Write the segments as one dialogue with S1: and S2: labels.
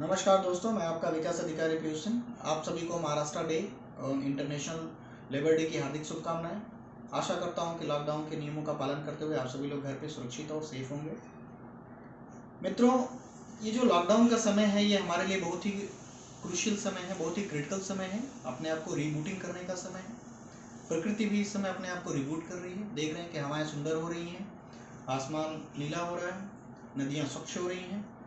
S1: नमस्कार दोस्तों, मैं आपका विकास अधिकारी पीयूष सिंह। आप सभी को महाराष्ट्र डे और इंटरनेशनल लेबर डे की हार्दिक शुभकामनाएं। आशा करता हूं कि लॉकडाउन के नियमों का पालन करते हुए आप सभी लोग घर पे सुरक्षित और सेफ होंगे। मित्रों, ये जो लॉकडाउन का समय है ये हमारे लिए बहुत ही क्रूशियल समय है, बहुत ही क्रिटिकल समय है। अपने आप को रीबूटिंग करने का समय है। प्रकृति भी इस समय अपने आप को रिबूट कर रही है। देख रहे हैं कि हवाएं सुंदर हो रही हैं, आसमान नीला हो रहा है, नदियाँ स्वच्छ हो रही हैं।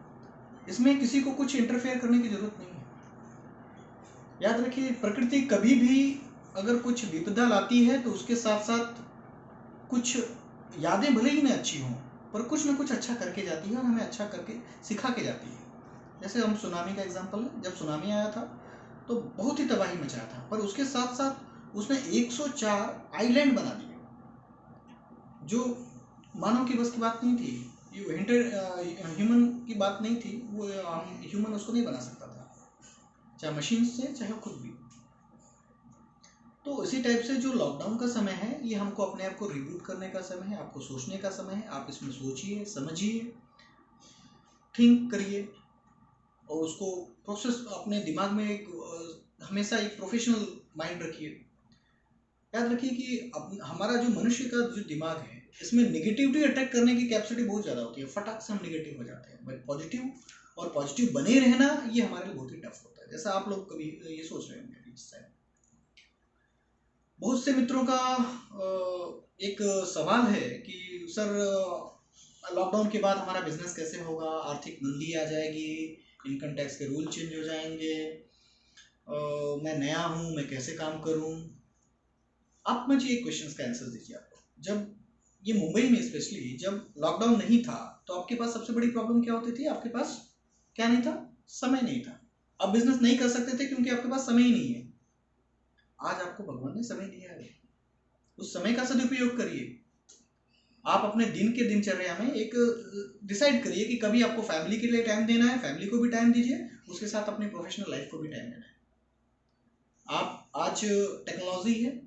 S1: इसमें किसी को कुछ इंटरफेयर करने की जरूरत नहीं है। याद रखिए, प्रकृति कभी भी अगर कुछ विपदा लाती है तो उसके साथ साथ कुछ यादें भले ही ना अच्छी हों, पर कुछ ना कुछ अच्छा करके जाती है और हमें अच्छा करके सिखा के जाती है। जैसे हम सुनामी का एग्जांपल है, जब सुनामी आया था तो बहुत ही तबाही मचाया था, पर उसके साथ साथ उसने 104 आइलैंड बना दिए, जो मानव की बस की बात नहीं थी। ये ह्यूमन की बात नहीं थी, वो हम ह्यूमन उसको नहीं बना सकता था, चाहे मशीन से चाहे खुद भी। तो इसी टाइप से जो लॉकडाउन का समय है ये हमको अपने आप को रिबूट करने का समय है, आपको सोचने का समय है। आप इसमें सोचिए, समझिए, थिंक करिए और उसको प्रोसेस अपने दिमाग में हमेशा एक प्रोफेशनल माइंड रखिए। याद रखिए कि हमारा जो मनुष्य का जो दिमाग है इसमें निगेटिविटी अट्रैक्ट करने की कैपेसिटी बहुत ज़्यादा होती है। फटाक से हम निगेटिव हो जाते हैं, बट पॉजिटिव बने रहना ये हमारे लिए बहुत ही टफ होता है। जैसा आप लोग कभी ये सोच रहे होंगे इस टाइम। बहुत से मित्रों का एक सवाल है कि सर, लॉकडाउन के बाद हमारा बिजनेस कैसे होगा, आर्थिक मंदी आ जाएगी, इनकम टैक्स के रूल चेंज हो जाएंगे, मैं नया हूँ, मैं कैसे काम करूँ। आप मुझे ये क्वेश्चंस का आंसर दीजिए। आपको जब ये मुंबई में स्पेशली जब लॉकडाउन नहीं था तो आपके पास सबसे बड़ी प्रॉब्लम क्या होती थी? आपके पास क्या नहीं था? समय नहीं था। आप बिजनेस नहीं कर सकते थे क्योंकि आपके पास समय ही नहीं है। आज आपको भगवान ने समय दिया है, उस समय का सदुपयोग करिए। आप अपने दिन के दिनचर्या में एक डिसाइड करिए कि कभी आपको फैमिली के लिए टाइम देना है, फैमिली को भी टाइम दीजिए, उसके साथ अपनी प्रोफेशनल लाइफ को भी टाइम देना है। आप आज टेक्नोलॉजी है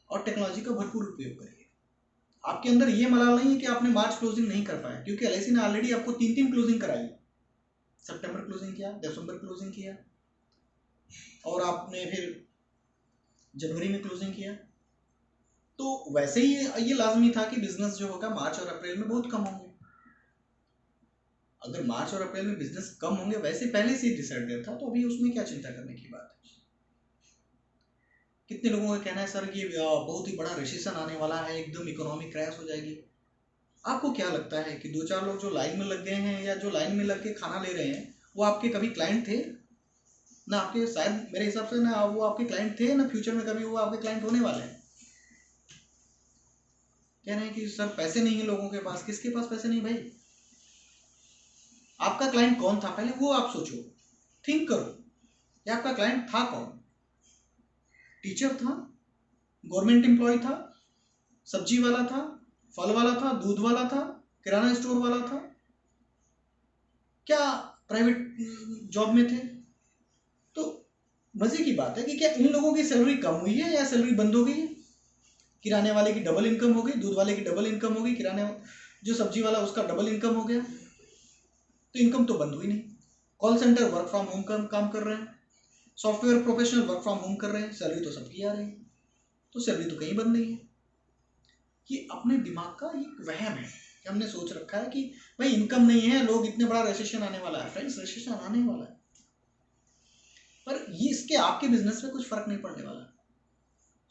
S1: और टेक्नोलॉजी का भरपूर उपयोग करिए। आपके अंदर ये मलाल नहीं है कि आपने मार्च क्लोजिंग नहीं कर पाया, क्योंकि एलआईसी ने ऑलरेडी आपको 3 क्लोजिंग कराई। सितंबर क्लोजिंग किया, दिसंबर क्लोजिंग किया और आपने फिर जनवरी में क्लोजिंग किया। तो वैसे ही ये लाजमी था कि बिजनेस जो होगा मार्च और अप्रैल में बहुत कम होंगे। अगर मार्च और अप्रैल में बिजनेस कम होंगे वैसे पहले से ही डिसाइडेड था, तो अभी उसमें क्या चिंता करने की बात है। कितने लोगों का कहना है सर कि बहुत ही बड़ा रिसेशन आने वाला है, एकदम इकोनॉमी क्रैश हो जाएगी। आपको क्या लगता है कि 2-4 लोग जो लाइन में लग गए हैं या जो लाइन में लग के खाना ले रहे हैं वो आपके कभी क्लाइंट थे? ना आपके, शायद मेरे हिसाब से ना वो आपके क्लाइंट थे, ना फ्यूचर में कभी वो आपके क्लाइंट होने वाले हैं। कह रहे हैं कि सर पैसे नहीं है लोगों के पास। किसके पास पैसे नहीं भाई? आपका क्लाइंट कौन था पहले वो आप सोचो, थिंक करो कि आपका क्लाइंट था कौन। टीचर था, गवर्नमेंट एम्प्लॉय था, सब्जी वाला था, फल वाला था, दूध वाला था, किराना स्टोर वाला था, क्या प्राइवेट जॉब में थे? तो मजे की बात है कि क्या इन लोगों की सैलरी कम हुई है या सैलरी बंद हो गई है? किराने वाले की डबल इनकम हो गई, दूध वाले की डबल इनकम हो गई, किराने जो सब्जी वाला उसका डबल इनकम हो गया, तो इनकम तो बंद हुई नहीं। Call centre work from home काम कर रहे हैं, software professional work from home कर रहे हैं, सैलरी तो सबकी आ रही है, तो सैलरी तो कहीं बंद नहीं है। ये अपने दिमाग का एक वहम है कि हमने सोच रखा है कि भाई इनकम नहीं है, लोग इतने बड़ा रेसेशन आने वाला है। फ्रेंड्स, रेसेशन आने वाला है, पर ये इसके आपके बिजनेस में कुछ फर्क नहीं पड़ने वाला।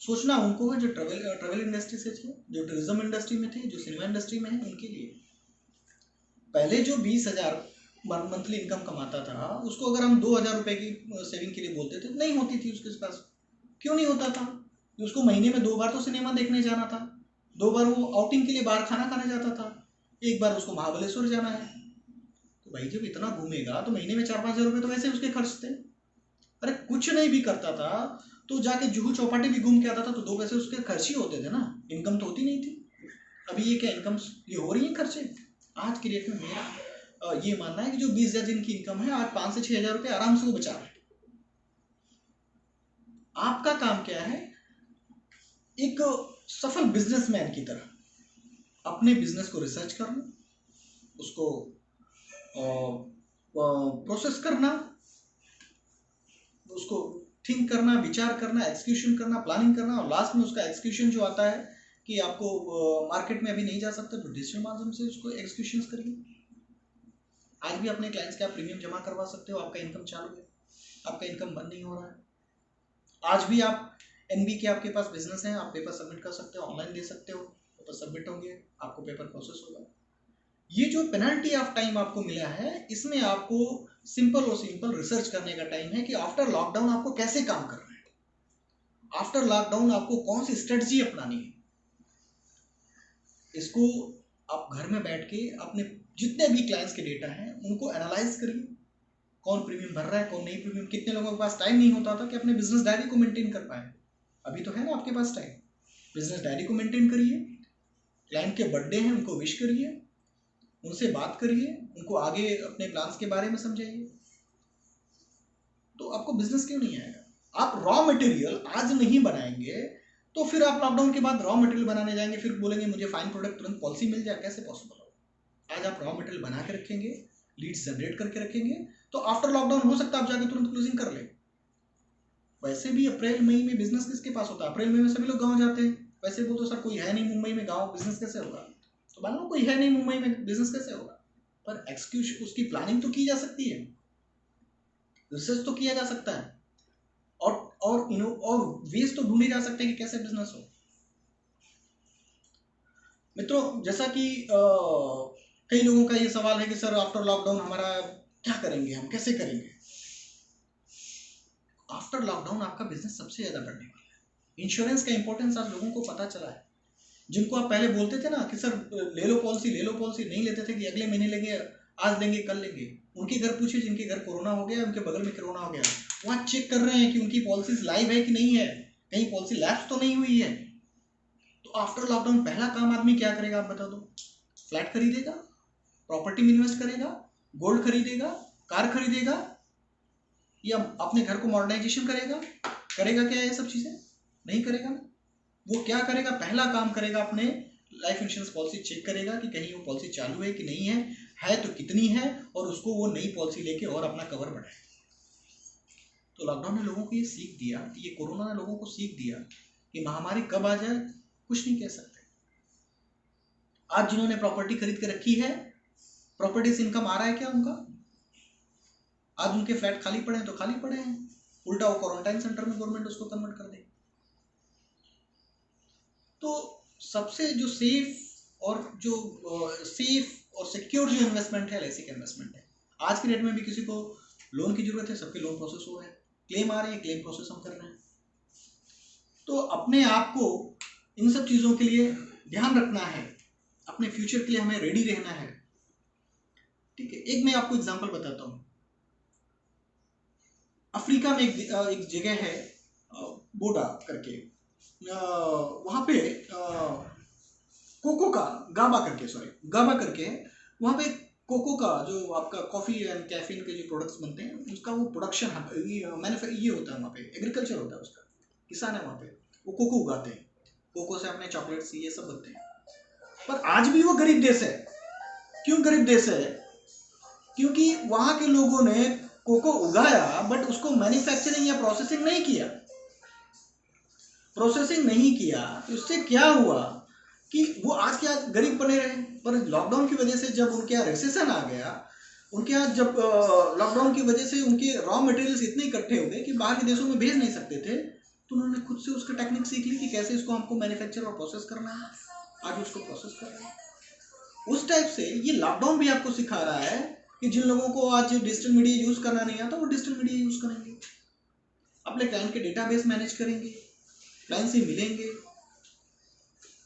S1: सोचना उनको है जो ट्रेवल इंडस्ट्री से थे, जो टूरिज्म इंडस्ट्री में थे, जो सिनेमा इंडस्ट्री में है, उनके लिए। पहले जो 20,000 मंथली इनकम कमाता था उसको अगर हम 2,000 रुपए की सेविंग के लिए बोलते थे, नहीं होती थी उसके पास। क्यों नहीं होता था? उसको महीने में 2 बार तो सिनेमा देखने जाना था, 2 बार वो आउटिंग के लिए बाहर खाना खाने जाता था, 1 बार उसको महाबलेश्वर जाना है। तो भाई जब इतना घूमेगा तो महीने में 4-5 हज़ार रुपये तो वैसे उसके खर्च थे। अरे कुछ नहीं भी करता था तो जाके जुहू चौपाटी भी घूम के आता था, तो 2 पैसे उसके खर्च ही होते थे ना, इनकम तो होती नहीं थी। अभी ये क्या इनकम ये हो रही है खर्चे? आज की डेट में मेरा ये मानना है कि जो 20,000 दिन की इनकम है, आज 5 से 6 हज़ार रुपये आराम से वो बचा रहा है। आपका काम क्या है? एक सफल बिजनेसमैन की तरह अपने बिजनेस को रिसर्च करना, उसको प्रोसेस करना, उसको थिंक करना, विचार करना, एक्सक्यूशन करना, प्लानिंग करना, और लास्ट में उसका एक्सक्यूशन जो आता है कि आपको मार्केट में अभी नहीं जा सकते तो डिजिटल माध्यम से उसको एक्सक्यूशन करिए। आज भी अपने क्लाइंट्स के आप प्रीमियम जमा करवा सकते हो, आपका इनकम चालू है, आपका इनकम बंद नहीं हो रहा है। आज भी आप एनबी के आपके पास बिजनेस है, आप पेपर सबमिट कर सकते हो, ऑनलाइन दे सकते हो, पेपर सबमिट होंगे, आपको पेपर प्रोसेस होगा। ये जो पेनल्टी ऑफ टाइम आपको मिला है, इसमें आपको सिंपल रिसर्च करने का टाइम है कि आफ्टर लॉकडाउन आपको कैसे काम करना है, आफ्टर लॉकडाउन आपको कौन सी स्ट्रेटजी अपनानी है। इसको आप घर में बैठ के अपने जितने भी क्लाइंट्स के डेटा हैं उनको एनालाइज करिए, कौन प्रीमियम भर रहा है, कौन नहीं प्रीमियम। कितने लोगों के पास टाइम नहीं होता था कि अपने बिजनेस डायरी को मेंटेन कर पाए, अभी तो है ना आपके पास टाइम। बिजनेस डायरी को मेंटेन करिए, क्लाइंट के बर्थडे हैं उनको विश करिए, उनसे बात करिए, उनको आगे अपने प्लान्स के बारे में समझाइए, तो आपको बिजनेस क्यों नहीं आएगा। आप रॉ मटेरियल आज नहीं बनाएंगे तो फिर आप लॉकडाउन के बाद रॉ मटेरियल बनाने जाएंगे, फिर बोलेंगे मुझे फाइन प्रोडक्ट तुरंत पॉलिसी मिल जाए, कैसे पॉसिबल होगा। आज आप रॉ मटेरियल बना के रखेंगे, लीड्स जनरेट करके रखेंगे, तो आफ्टर लॉकडाउन हो सकता है आप जाके तुरंत क्लोजिंग कर ले। वैसे भी अप्रैल मई में बिजनेस किसके पास होता है, अप्रैल मई में सभी लोग गाँव जाते हैं। वैसे बोलते सर कोई है नहीं मुंबई में, गाँव बिजनेस कैसे होगा, तो मान लो कोई है नहीं मुंबई में, बिजनेस कैसे होगा। पर एक्सक्यूशन, उसकी प्लानिंग तो की जा सकती है, रिसर्च तो किया जा सकता है, और वेज तो ढूंढे जा सकते हैं कि कैसे बिजनेस हो। मित्रों, जैसा कि कई लोगों का ये सवाल है कि सर आफ्टर लॉकडाउन हमारा क्या करेंगे, हम कैसे करेंगे। आफ्टर लॉकडाउन आपका बिजनेस सबसे ज्यादा बढ़ने वाला है। इंश्योरेंस का इंपॉर्टेंस आज लोगों को पता चला है। जिनको आप पहले बोलते थे ना कि सर ले लो पॉलिसी, ले लो पॉलिसी, नहीं लेते थे कि अगले महीने लेंगे, आज लेंगे, कल लेंगे। उनके घर पूछे जिनके घर कोरोना हो गया, उनके बगल में कोरोना हो गया, वहाँ चेक कर रहे हैं कि उनकी पॉलिसीज लाइव है कि नहीं है, कहीं पॉलिसी लैप्स तो नहीं हुई है। तो आफ्टर लॉकडाउन पहला काम आदमी क्या करेगा आप बता दो। फ्लैट खरीदेगा, प्रॉपर्टी में इन्वेस्ट करेगा, गोल्ड खरीदेगा, कार खरीदेगा, या अपने घर को मॉडर्नाइजेशन करेगा। करेगा क्या ये सब चीजें? नहीं करेगा। वो क्या करेगा, पहला काम करेगा अपने लाइफ इंश्योरेंस पॉलिसी चेक करेगा कि कहीं वो पॉलिसी चालू है कि नहीं है तो कितनी है, और उसको वो नई पॉलिसी लेके और अपना कवर बढ़ाए। तो लॉकडाउन ने लोगों को ये सीख दिया, ये कोरोना ने लोगों को सीख दिया कि महामारी कब आ जाए कुछ नहीं कह सकते। आज जिन्होंने प्रॉपर्टी खरीद के रखी है, प्रॉपर्टी से इनकम आ रहा है क्या उनका? आज उनके फ्लैट खाली पड़े हैं तो खाली पड़े हैं, उल्टा वो क्वारंटाइन सेंटर में गवर्नमेंट उसको कन्वर्ट कर दे। तो सबसे जो सेफ और सिक्योर जो इन्वेस्टमेंट है एलआईसी का इन्वेस्टमेंट है। आज की डेट में भी किसी को लोन की जरूरत है, सबके लोन प्रोसेस हो रहे हैं, क्लेम आ रहे हैं, क्लेम प्रोसेस हम कर रहे हैं। तो अपने आप को इन सब चीज़ों के लिए ध्यान रखना है, अपने फ्यूचर के लिए हमें रेडी रहना है। ठीक है, एक मैं आपको एग्जांपल बताता हूँ। अफ्रीका में एक जगह है बोडा करके, वहाँ पे कोको का गाबा करके वहाँ पे कोको का जो आपका कॉफ़ी एंड कैफीन के जो प्रोडक्ट्स बनते हैं उसका वो प्रोडक्शन ये होता है, वहाँ पे एग्रीकल्चर होता है, उसका किसान है वहाँ पे, वो कोको उगाते हैं, कोको से अपने चॉकलेट्स ये सब बनते हैं। पर आज भी वो गरीब देश है। क्यों गरीब देश है? क्योंकि वहाँ के लोगों ने कोको उगाया बट उसको मैन्युफैक्चरिंग या प्रोसेसिंग नहीं किया। तो उससे क्या हुआ कि वो आज के आज गरीब बने रहे। पर लॉकडाउन की वजह से जब उनके यहाँ रिसेशन आ गया, उनके यहाँ जब लॉकडाउन की वजह से उनके रॉ मटेरियल्स इतने इकट्ठे हो गए कि बाहर के देशों में भेज नहीं सकते थे, तो उन्होंने खुद से उसका टेक्निक सीख ली कि कैसे इसको हमको मैन्युफैक्चर और प्रोसेस करना है। आज उसको प्रोसेस कर रहे हैं। उस टाइप से ये लॉकडाउन भी आपको सिखा रहा है कि जिन लोगों को आज डिजिटल मीडिया यूज करना नहीं आता वो डिजिटल मीडिया यूज करेंगे, अपने क्लाइंट के डेटाबेस मैनेज करेंगे, क्लाइंट से मिलेंगे।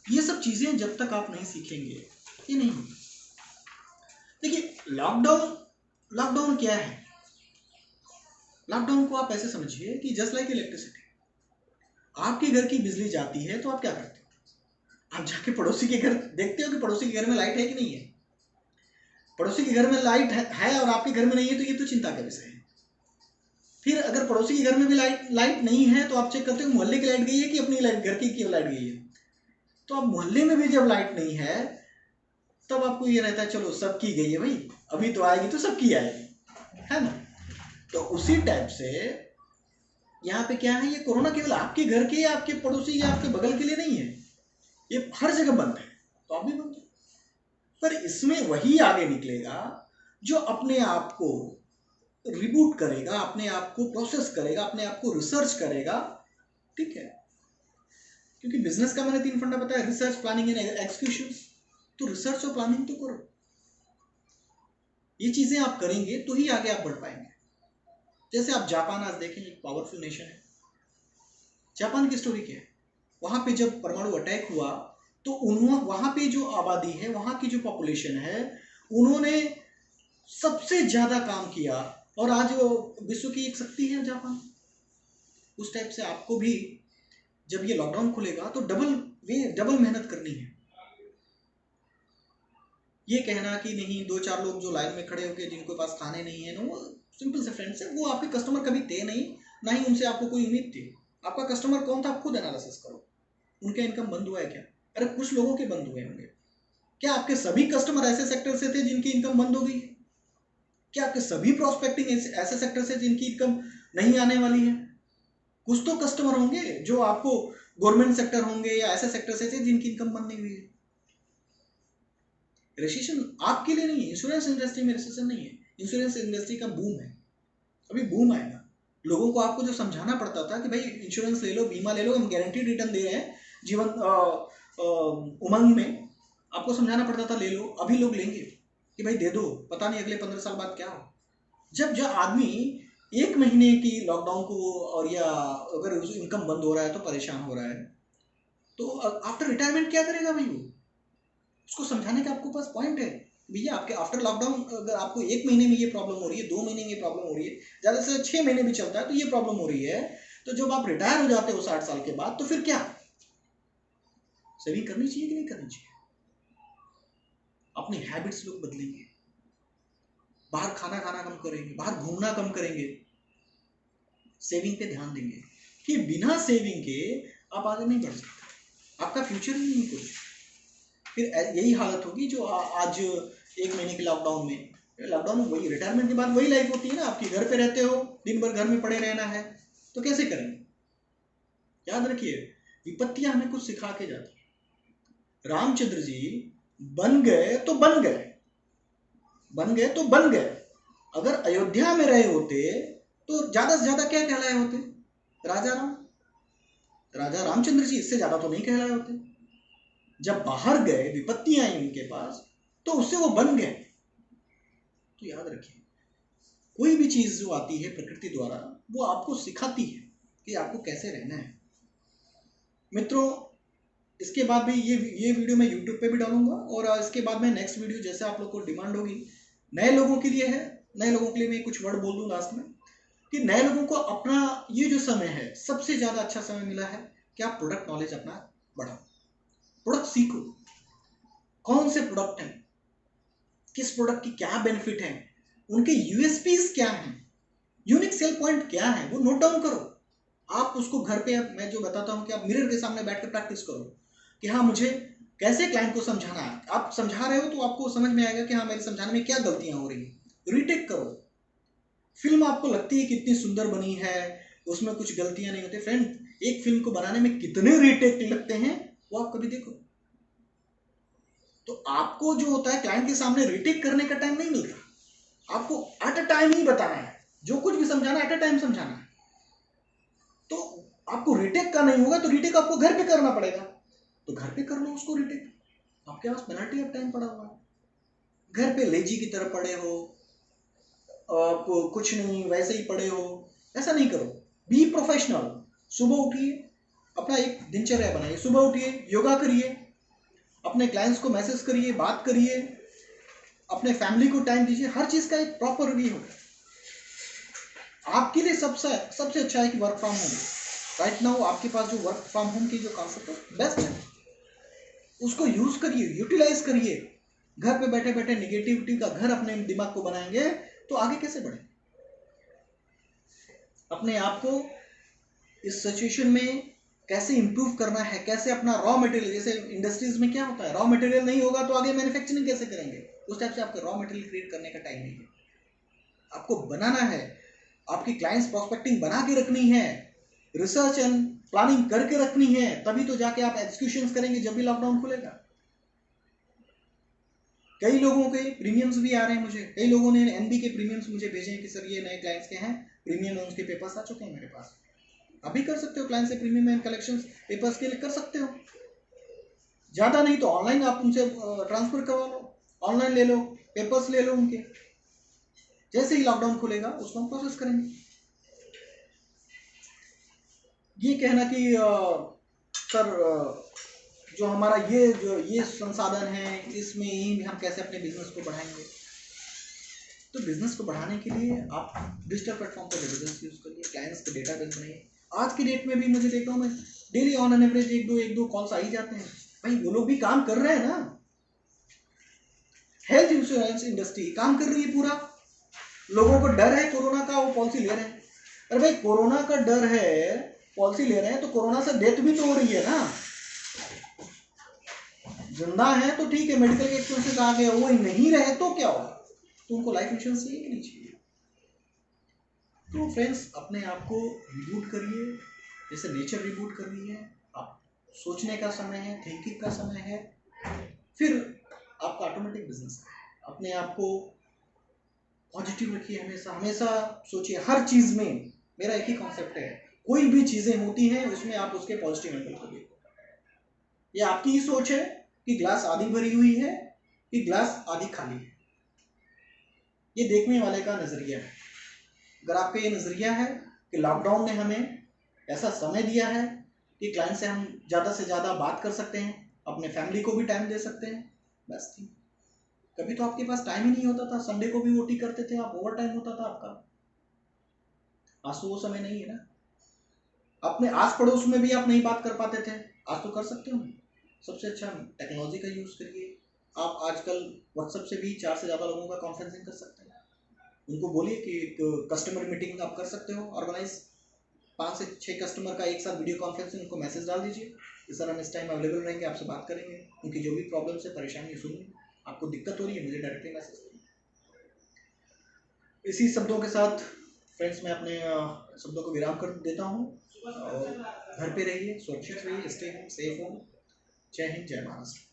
S1: ये सब चीजें जब तक आप नहीं सीखेंगे ये नहीं होगी। देखिए, लॉकडाउन क्या है? लॉकडाउन को आप ऐसे समझिए कि जस्ट लाइक इलेक्ट्रिसिटी। आपके घर की बिजली जाती है तो आप क्या करते हो? आप जाके पड़ोसी के घर देखते हो कि पड़ोसी के घर में लाइट है कि नहीं है। पड़ोसी के घर में लाइट है और आपके घर में नहीं है तो ये तो चिंता का विषय है। फिर अगर पड़ोसी के घर में भी लाइट नहीं है तो आप चेक करते हो मोहल्ले की लाइट गई है कि अपनी लाइट, घर की लाइट गई है। तो अब मोहल्ले में भी जब लाइट नहीं है तब आपको ये रहता है चलो सबकी गई है भाई, अभी तो आएगी तो सबकी आएगी। है ना। तो उसी टाइप से यहाँ पे क्या है, ये कोरोना केवल आपके घर के या आपके पड़ोसी या आपके बगल के लिए नहीं है, ये हर जगह बंद है, तो आप भी बंद है। पर इसमें वही आगे निकलेगा जो अपने आप को रिबूट करेगा, अपने आप को प्रोसेस करेगा, अपने आप को रिसर्च करेगा, ठीक है। क्योंकि बिजनेस का मैंने 3 फंडा बताया, रिसर्च, प्लानिंग एंड एग्जीक्यूशन। तो रिसर्च और प्लानिंग तो करो, ये चीजें आप करेंगे तो ही आगे आप बढ़ पाएंगे। जैसे आप जापान आज देखें, एक पावरफुल नेशन है। जापान की स्टोरी क्या है, वहां पे जब परमाणु अटैक हुआ तो उन्होंने वहां पे जो आबादी है, वहां की जो पॉपुलेशन है, उन्होंने सबसे ज्यादा काम किया और आज वो विश्व की एक शक्ति है जापान। उस टाइप से आपको भी जब ये लॉकडाउन खुलेगा तो डबल मेहनत करनी है। ये कहना कि नहीं 2-4 लोग जो लाइन में खड़े होकर जिनके पास खाने नहीं है ना, वो सिंपल से फ्रेंड्स है, वो आपके कस्टमर कभी थे नहीं, ना ही उनसे आपको कोई उम्मीद थी। आपका कस्टमर कौन था, आप खुद एनालिसिस करो। उनका इनकम बंद हुआ है क्या? अरे कुछ लोगों के बंद हुए होंगे। क्या आपके सभी कस्टमर ऐसे सेक्टर से थे जिनकी इनकम बंद हो गई? क्या आपके सभी प्रोस्पेक्टिंग ऐसे सेक्टर से जिनकी इनकम नहीं आने वाली है? कुछ तो कस्टमर होंगे जो आपको गवर्नमेंट सेक्टर होंगे या ऐसे सेक्टर से थे जिनकी इनकम बंद नहीं हुई है। रिसेशन आपके लिए नहीं है, इंश्योरेंस इंडस्ट्री में रिसेशन नहीं है, इंश्योरेंस इंडस्ट्री का बूम है, अभी बूम आएगा। लोगों को आपको जो समझाना पड़ता था कि भाई इंश्योरेंस ले लो, बीमा ले लो, हम गारंटीड रिटर्न दे रहे हैं जीवन उमंग में, आपको समझाना पड़ता था ले लो। अभी लोग लेंगे कि भाई दे दो, पता नहीं अगले 15 साल बाद क्या हो। जब आदमी 1 महीने की लॉकडाउन को और या अगर इनकम बंद हो रहा है तो परेशान हो रहा है, तो आफ्टर रिटायरमेंट क्या करेगा भाई? वो उसको समझाने का आपको पास पॉइंट है भैया, आपके आफ्टर लॉकडाउन अगर आपको 1 महीने में ये प्रॉब्लम हो रही है, 2 महीने में ये प्रॉब्लम हो रही है, ज़्यादा से 6 महीने भी चलता है तो ये प्रॉब्लम हो रही है, तो जब आप रिटायर हो जाते हो 60 साल के बाद, तो फिर क्या सेविंग करनी चाहिए कि नहीं करनी चाहिए? अपनी हैबिट्स लोग बदलेंगे, बाहर खाना खाना कम करेंगे, बाहर घूमना कम करेंगे, सेविंग पे ध्यान देंगे कि बिना सेविंग के आप आगे नहीं बढ़ सकते, आपका फ्यूचर ही नहीं कुछ। फिर यही हालत होगी जो आज 1 महीने के लॉकडाउन में वही रिटायरमेंट के बाद वही लाइफ होती है ना, आपकी घर पे रहते हो, दिन भर घर में पड़े रहना है, तो कैसे करेंगे? याद रखिए, विपत्तियां हमें कुछ सिखा के जाती। रामचंद्र जी बन गए तो बन गए, बन गए तो बन गए। अगर अयोध्या में रहे होते तो ज्यादा से ज्यादा क्या कहलाए होते? राजा राम, राजा रामचंद्र जी, इससे ज्यादा तो नहीं कहलाए होते। जब बाहर गए, विपत्तियां आई उनके पास, तो उससे वो बन गए। तो याद रखिए, कोई भी चीज जो आती है प्रकृति द्वारा, वो आपको सिखाती है कि आपको कैसे रहना है। मित्रों, इसके बाद भी ये वीडियो मैं YouTube पे भी डालूंगा, और इसके बाद में नेक्स्ट वीडियो जैसे आप लोग को डिमांड होगी, नए लोगों के लिए है। नए लोगों के लिए मैं कुछ वर्ड बोल दूं लास्ट में, कि नए लोगों को अपना ये जो समय है, सबसे ज्यादा अच्छा समय मिला है कि आप प्रोडक्ट नॉलेज अपना बढ़ाओ, प्रोडक्ट सीखो। कौन से प्रोडक्ट हैं, किस प्रोडक्ट की क्या बेनिफिट है, उनके यूएसपीज क्या हैं, यूनिक सेल पॉइंट क्या है, वो नोट डाउन करो। आप उसको घर पे, मैं जो बताता हूं कि आप मिरर के सामने बैठकर प्रैक्टिस करो कि हाँ मुझे कैसे क्लाइंट को समझाना है। आप समझा रहे हो तो आपको समझ में आएगा कि हाँ मेरे समझाने में क्या गलतियां हो रही है। रीटेक करो। फिल्म आपको लगती है कितनी सुंदर बनी है, उसमें कुछ गलतियां नहीं होती। फ्रेंड, एक फिल्म को बनाने में कितने रीटेक लगते हैं वो आप कभी देखो। तो आपको जो होता है क्लाइंट के सामने रीटेक करने का टाइम नहीं मिलता, आपको एट अ टाइम ही बताना है, जो कुछ भी समझाना एट अ टाइम समझाना है। तो आपको रीटेक का नहीं होगा तो रीटेक आपको घर पे करना पड़ेगा, तो घर पे कर लो उसको रीटेक। आपके पास पेनल्टी ऑफ टाइम पड़ा हुआ है, घर पे लेजी की तरह पड़े हो, आप कुछ नहीं वैसे ही पड़े हो, ऐसा नहीं करो। Be professional. सुबह उठिए, अपना एक दिनचर्या बनाइए, सुबह उठिए, योगा करिए, अपने क्लाइंट्स को मैसेज करिए, बात करिए, अपने फैमिली को टाइम दीजिए। हर चीज का एक प्रॉपर वे हो। आपके लिए सबसे अच्छा है कि work from home. Right now आपके पास जो वर्क फ्रॉम होम की जो कॉन्सेप्ट है बेस्ट है, उसको यूज करिए, यूटिलाइज करिए। घर पे बैठे बैठे निगेटिविटी का घर अपने दिमाग को बनाएंगे तो आगे कैसे बढ़े? अपने आप को इस सिचुएशन में कैसे इंप्रूव करना है, कैसे अपना रॉ मटेरियल, जैसे इंडस्ट्रीज में क्या होता है, रॉ मटेरियल नहीं होगा तो आगे मैन्युफैक्चरिंग कैसे करेंगे? उस टाइप से आपको रॉ मटेरियल क्रिएट करने का टाइम नहीं है। आपको बनाना है, आपकी क्लाइंट्स प्रोस्पेक्टिंग बना के रखनी है, रिसर्च एंड प्लानिंग करके रखनी है, तभी तो जाके आप एग्जीक्यूशंस करेंगे जब भी लॉकडाउन खुलेगा। कई लोगों के प्रीमियम्स भी आ रहे हैं मुझे, कई लोगों ने एनबी के प्रीमियम्स मुझे भेजे हैं कि सर ये नए क्लाइंट्स के हैं, प्रीमियम लोन्स के पेपर्स आ चुके हैं मेरे पास। अभी कर सकते हो, क्लाइंट से प्रीमियम एंड कलेक्शंस पेपर्स के लिए कर सकते हो। ज़्यादा नहीं तो ऑनलाइन आप उनसे ट्रांसफर करवा लो, ऑनलाइन ले लो, पेपर्स ले लो उनके। जैसे ही लॉकडाउन खुलेगा उसको हम प्रोसेस करेंगे। ये कहना कि सर जो हमारा ये संसाधन है इसमें ही हम कैसे अपने बिजनेस को बढ़ाएंगे, तो बिजनेस को बढ़ाने के लिए आप डिजिटल प्लेटफॉर्म पर बिजनेस यूज करिए, क्लाइंट्स के डेटाबेस बनाइए। आज की डेट में भी मुझे देखता हूँ मैं, डेली ऑन एन एवरेज एक दो कॉल्स आ ही जाते हैं। भाई वो लोग भी काम कर रहे हैं ना, हेल्थ इंश्योरेंस इंडस्ट्री काम कर रही है पूरा, लोगों को डर है कोरोना का, वो पॉलिसी ले रहे हैं। अरे भाई कोरोना का डर है, पॉलिसी ले रहे हैं, तो कोरोना से डेथ भी तो हो रही है ना। जिंदा है तो ठीक है, मेडिकल के एक्सपेंसेस आ गए, वो नहीं रहे तो क्या होगा, तो उनको लाइफ इंश्योरेंस चाहिए कि नहीं चाहिए। तो फ्रेंड्स अपने आप को रिबूट करिए, जैसे नेचर रिबूट कर रही है। आप सोचने का समय है, थिंकिंग का समय है, फिर आपका ऑटोमेटिक बिजनेस है। अपने आप को पॉजिटिव रखिए, हमेशा हमेशा सोचिए। हर चीज में मेरा एक ही कॉन्सेप्ट है, कोई भी चीजें होती हैं उसमें आप उसके पॉजिटिव एंगल को देखो। ये आपकी ही सोच है कि ग्लास आधी भरी हुई है कि ग्लास आधी खाली है, ये देखने वाले का नजरिया है। अगर आपका ये नजरिया है कि लॉकडाउन ने हमें ऐसा समय दिया है कि क्लाइंट से हम ज़्यादा से ज़्यादा बात कर सकते हैं, अपने फैमिली को भी टाइम दे सकते हैं, बस थी। कभी तो आपके पास टाइम ही नहीं होता था, संडे को भी ओटी करते थे आप, ओवर टाइम होता था आपका। आज तो वो समय नहीं है ना। अपने आस पड़ोस में भी आप नहीं बात कर पाते थे, आज तो कर सकते हो। सबसे अच्छा टेक्नोलॉजी का यूज़ करिए। आप आजकल व्हाट्सएप से भी 4 से ज़्यादा लोगों का कॉन्फ्रेंसिंग कर सकते हैं। उनको बोलिए कि एक कस्टमर मीटिंग आप कर सकते हो ऑर्गेनाइज, 5 से 6 कस्टमर का एक साथ वीडियो कॉन्फ्रेंसिंग, उनको मैसेज डाल दीजिए कि सर हम इस टाइम अवेलेबल रहेंगे, आपसे बात करेंगे, उनकी जो भी प्रॉब्लम्स है, परेशानी सुनिए, आपको दिक्कत हो रही है मुझे डायरेक्टली मैसेज करिए। इसी शब्दों के साथ फ्रेंड्स मैं अपने शब्दों को विराम कर देता हूँ, और घर पे रहिए, सुरक्षित रहिए, स्टे होम, सेफ होम। जय हिंद, जय महाराष्ट्र।